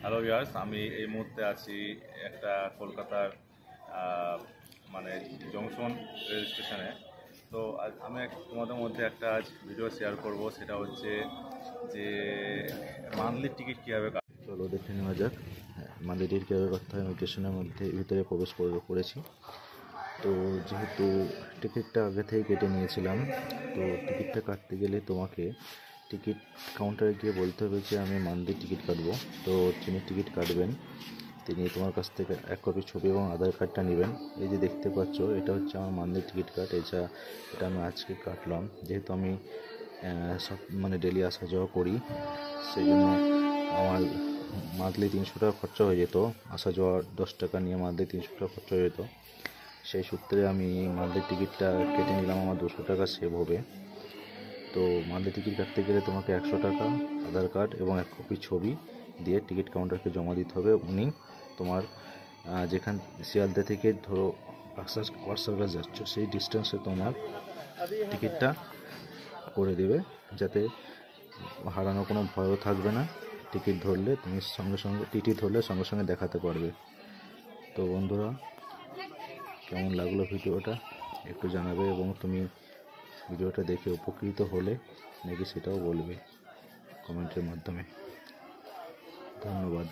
Hello viewers, আমি এই মুহূর্তে আছি একটা কলকাতার মানে জংশন রেল স্টেশনে। তো আমি তোমাদের মধ্যে একটা আজ ভিডিও শেয়ার করব, সেটা হচ্ছে যে মান্থলি টিকিট কীভাবে চলো দেখে নেওয়া যাক। মান্থলি টিকিট কীভাবে করতে হয়। আমি স্টেশনের ভিতরে প্রবেশ করেছি। তো যেহেতু টিকিটটা আগে থেকে কেটে নিয়েছিলাম, তো টিকিটটা কাটতে গেলে তোমাকে টিকিট কাউন্টারে গিয়ে বলতে হবে যে আমি মান্থলি টিকিট কাটবো। তো যিনি টিকিট কাটবেন তিনি তোমার কাছ থেকে এক কপি ছবি এবং আধার কার্ডটা নেবেন। এই যে দেখতে পাচ্ছ, এটা হচ্ছে আমার মান্থলি টিকিট কার্ড। এটা আমি আজকে কাটলাম, যেহেতু আমি সব ডেলি আসা যাওয়া করি, সেই জন্য আমার মান্থলি 300 টাকা খরচা হয়ে যেত। আসা যাওয়া 10 টাকা নিয়ে মান্থলি 300 টাকা খরচা হয়ে যেত। সেই সূত্রে আমি মান্থলি টিকিটটা কেটে নিলাম, আমার 200 টাকা সেভ হবে। তো মান্থলি টিকিট কাটতে গেলে তোমাকে 100 টাকা, আধার কার্ড এবং 1 কপি ছবি দিয়ে টিকিট কাউন্টারকে জমা দিতে হবে। উনি তোমার যেখান শিয়ালদা থেকে ধরো পার্সারগাছ যাচ্ছ, সেই ডিস্টেন্সে তোমার টিকিটটা করে দেবে, যাতে হারানোর কোনো ভয়ও থাকবে না। টিকিট ধরলে তুমি টিটি ধরলে সঙ্গে সঙ্গে দেখাতে পারবে। তো বন্ধুরা, কেমন লাগলো ভিডিওটা একটু জানাবে, এবং তুমি ভিডিওটা দেখে উপকৃত হলে নাকি সেটাও বলবে কমেন্টের মাধ্যমে। ধন্যবাদ।